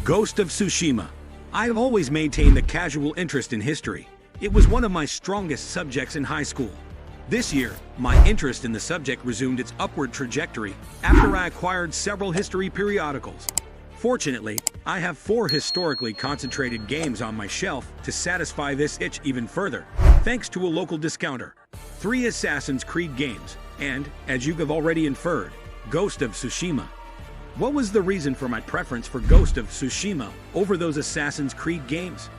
Ghost of Tsushima. I have always maintained a casual interest in history. It was one of my strongest subjects in high school. This year, my interest in the subject resumed its upward trajectory after I acquired several history periodicals. Fortunately, I have 4 historically concentrated games on my shelf to satisfy this itch even further, thanks to a local discounter. 3 Assassin's Creed games, and, as you have already inferred, Ghost of Tsushima. What was the reason for my preference for Ghost of Tsushima over those Assassin's Creed games?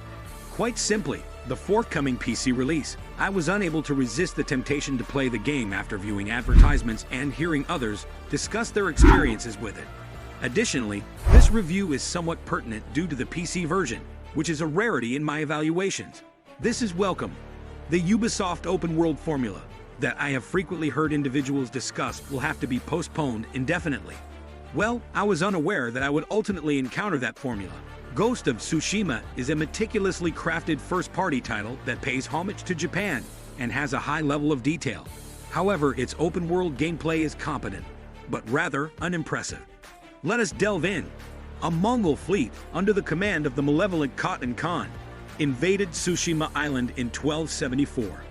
Quite simply, the forthcoming PC release. I was unable to resist the temptation to play the game after viewing advertisements and hearing others discuss their experiences with it. Additionally, this review is somewhat pertinent due to the PC version, which is a rarity in my evaluations. This is welcome. The Ubisoft open-world formula that I have frequently heard individuals discuss will have to be postponed indefinitely. Well, I was unaware that I would ultimately encounter that formula. Ghost of Tsushima is a meticulously crafted first-party title that pays homage to Japan and has a high level of detail. However, its open-world gameplay is competent, but rather unimpressive. Let us delve in. A Mongol fleet, under the command of the malevolent Khatan Khan, invaded Tsushima Island in 1274.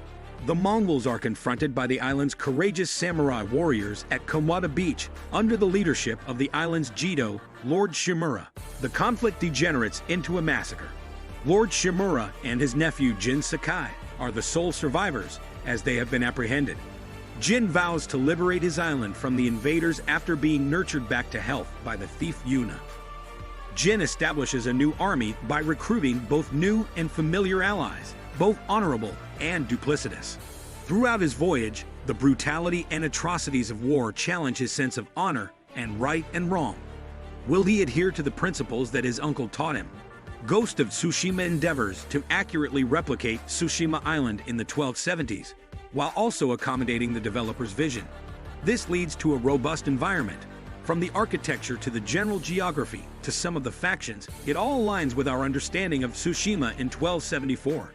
The Mongols are confronted by the island's courageous samurai warriors at Kawada Beach under the leadership of the island's Jido, Lord Shimura. The conflict degenerates into a massacre. Lord Shimura and his nephew Jin Sakai are the sole survivors, as they have been apprehended. Jin vows to liberate his island from the invaders after being nurtured back to health by the thief Yuna. Jin establishes a new army by recruiting both new and familiar allies, both honorable and duplicitous. Throughout his voyage, the brutality and atrocities of war challenge his sense of honor and right and wrong. Will he adhere to the principles that his uncle taught him? Ghost of Tsushima endeavors to accurately replicate Tsushima Island in the 1270s, while also accommodating the developer's vision. This leads to a robust environment. From the architecture to the general geography to some of the factions, it all aligns with our understanding of Tsushima in 1274.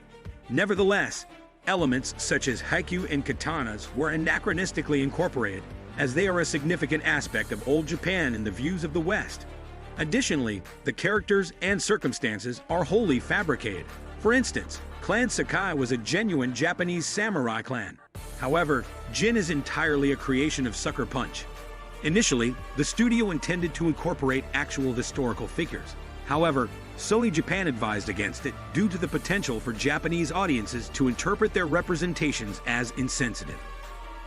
Nevertheless, elements such as haiku and katanas were anachronistically incorporated, as they are a significant aspect of old Japan in the views of the West. Additionally, the characters and circumstances are wholly fabricated. For instance, Clan Sakai was a genuine Japanese samurai clan. However, Jin is entirely a creation of Sucker Punch. Initially, the studio intended to incorporate actual historical figures. However, Sony Japan advised against it due to the potential for Japanese audiences to interpret their representations as insensitive.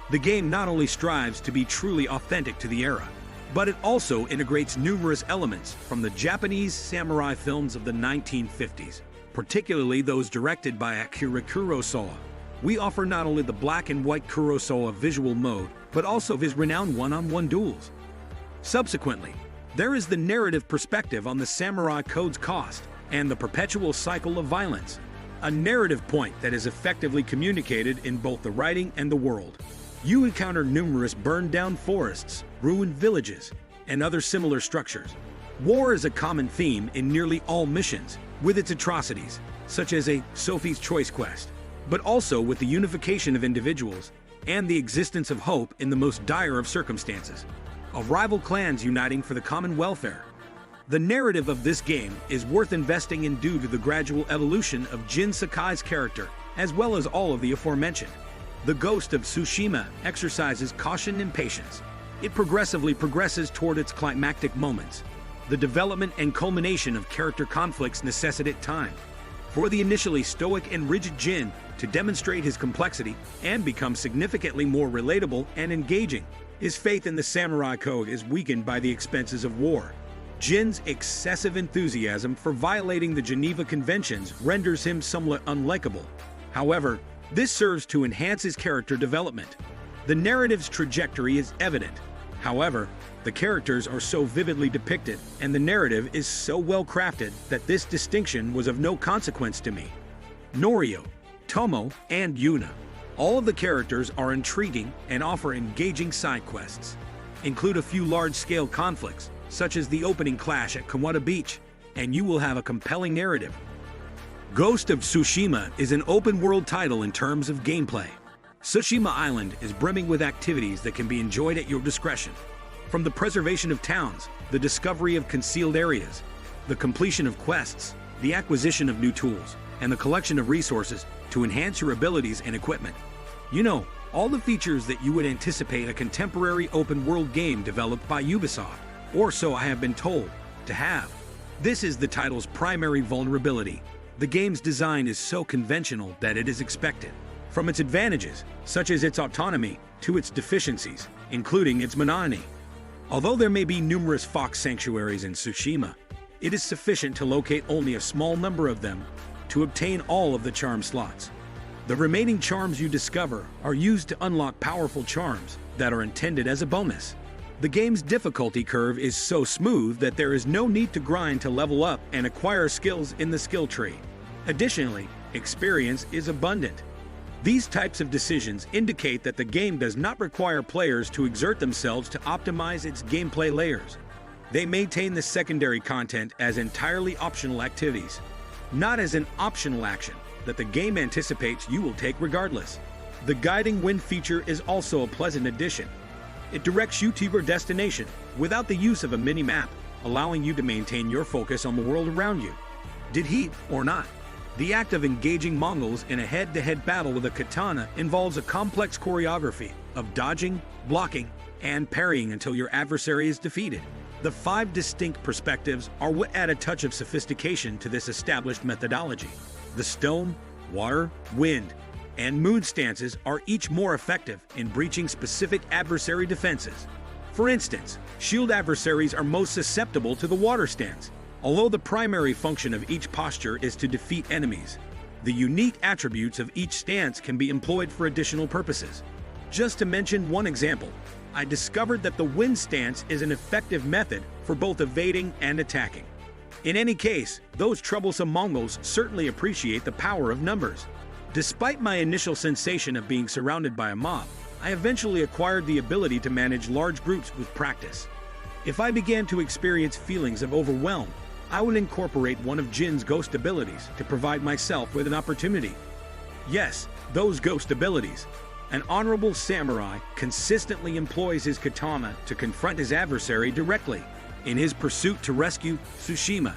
The game not only strives to be truly authentic to the era, but it also integrates numerous elements from the Japanese samurai films of the 1950s, particularly those directed by Akira Kurosawa. We offer not only the black and white Kurosawa visual mode, but also his renowned one-on-one duels. Subsequently, there is the narrative perspective on the samurai code's cost and the perpetual cycle of violence, a narrative point that is effectively communicated in both the writing and the world. You encounter numerous burned-down forests, ruined villages, and other similar structures. War is a common theme in nearly all missions, with its atrocities, such as a Sophie's Choice quest, but also with the unification of individuals and the existence of hope in the most dire of circumstances, of rival clans uniting for the common welfare. The narrative of this game is worth investing in due to the gradual evolution of Jin Sakai's character, as well as all of the aforementioned. The Ghost of Tsushima exercises caution and patience. It progressively progresses toward its climactic moments. The development and culmination of character conflicts necessitate time for the initially stoic and rigid Jin to demonstrate his complexity and become significantly more relatable and engaging. His faith in the samurai code is weakened by the expenses of war. Jin's excessive enthusiasm for violating the Geneva Conventions renders him somewhat unlikable. However, this serves to enhance his character development. The narrative's trajectory is evident. However, the characters are so vividly depicted and the narrative is so well crafted that this distinction was of no consequence to me. Norio, Tomo, and Yuna. All of the characters are intriguing and offer engaging side quests. Include a few large-scale conflicts, such as the opening clash at Kawada Beach, and you will have a compelling narrative. Ghost of Tsushima is an open-world title in terms of gameplay. Tsushima Island is brimming with activities that can be enjoyed at your discretion. From the preservation of towns, the discovery of concealed areas, the completion of quests, the acquisition of new tools, and the collection of resources to enhance your abilities and equipment. You know, all the features that you would anticipate a contemporary open-world game developed by Ubisoft, or so I have been told, to have. This is the title's primary vulnerability. The game's design is so conventional that it is expected. From its advantages, such as its autonomy, to its deficiencies, including its monotony. Although there may be numerous fox sanctuaries in Tsushima, it is sufficient to locate only a small number of them to obtain all of the charm slots. The remaining charms you discover are used to unlock powerful charms that are intended as a bonus. The game's difficulty curve is so smooth that there is no need to grind to level up and acquire skills in the skill tree. Additionally, experience is abundant. These types of decisions indicate that the game does not require players to exert themselves to optimize its gameplay layers. They maintain the secondary content as entirely optional activities, not as an optional action that the game anticipates you will take regardless. The guiding wind feature is also a pleasant addition. It directs you to your destination without the use of a mini-map, allowing you to maintain your focus on the world around you. Did he or not? The act of engaging Mongols in a head-to-head battle with a katana involves a complex choreography of dodging, blocking, and parrying until your adversary is defeated. The 5 distinct perspectives are what add a touch of sophistication to this established methodology. The stone, water, wind, and moon stances are each more effective in breaching specific adversary defenses. For instance, shield adversaries are most susceptible to the water stance, although the primary function of each posture is to defeat enemies. The unique attributes of each stance can be employed for additional purposes. Just to mention one example, I discovered that the wind stance is an effective method for both evading and attacking. In any case, those troublesome Mongols certainly appreciate the power of numbers. Despite my initial sensation of being surrounded by a mob, I eventually acquired the ability to manage large groups with practice. If I began to experience feelings of overwhelm, I would incorporate one of Jin's ghost abilities to provide myself with an opportunity. Yes, those ghost abilities. An honorable samurai consistently employs his katana to confront his adversary directly. In his pursuit to rescue Tsushima,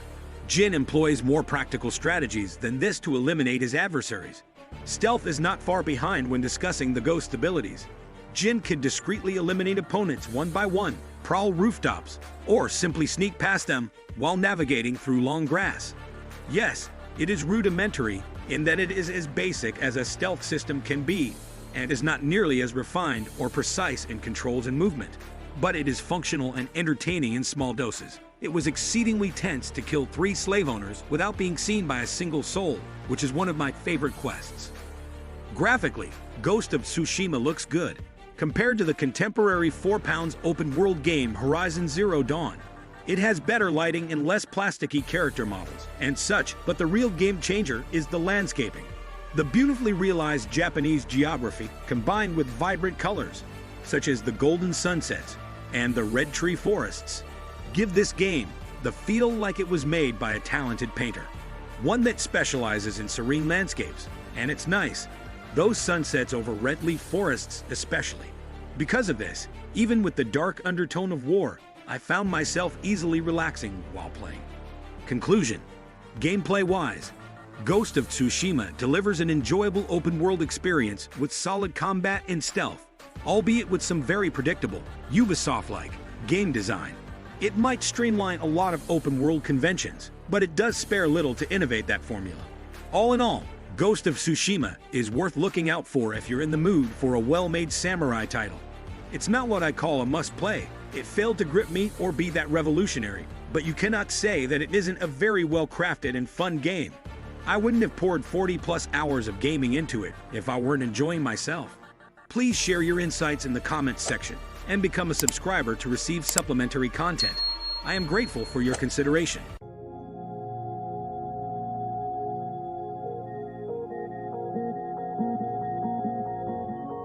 Jin employs more practical strategies than this to eliminate his adversaries. Stealth is not far behind when discussing the ghost abilities. Jin can discreetly eliminate opponents one by one, prowl rooftops, or simply sneak past them while navigating through long grass. Yes, it is rudimentary in that it is as basic as a stealth system can be, and is not nearly as refined or precise in controls and movement. But it is functional and entertaining in small doses. It was exceedingly tense to kill 3 slave owners without being seen by a single soul, which is one of my favorite quests. Graphically, Ghost of Tsushima looks good, compared to the contemporary 4-pound open-world game Horizon Zero Dawn. It has better lighting and less plasticky character models and such, but the real game changer is the landscaping. The beautifully realized Japanese geography combined with vibrant colors, such as the golden sunsets and the red tree forests, give this game the feel like it was made by a talented painter. One that specializes in serene landscapes, and it's nice, those sunsets over red leaf forests especially. Because of this, even with the dark undertone of war, I found myself easily relaxing while playing. Conclusion: gameplay-wise, Ghost of Tsushima delivers an enjoyable open-world experience with solid combat and stealth, albeit with some very predictable, Ubisoft-like game design. It might streamline a lot of open-world conventions, but it does spare little to innovate that formula. All in all, Ghost of Tsushima is worth looking out for if you're in the mood for a well-made samurai title. It's not what I call a must-play. It failed to grip me or be that revolutionary, but you cannot say that it isn't a very well-crafted and fun game. I wouldn't have poured 40+ hours of gaming into it if I weren't enjoying myself. Please share your insights in the comments section and become a subscriber to receive supplementary content. I am grateful for your consideration.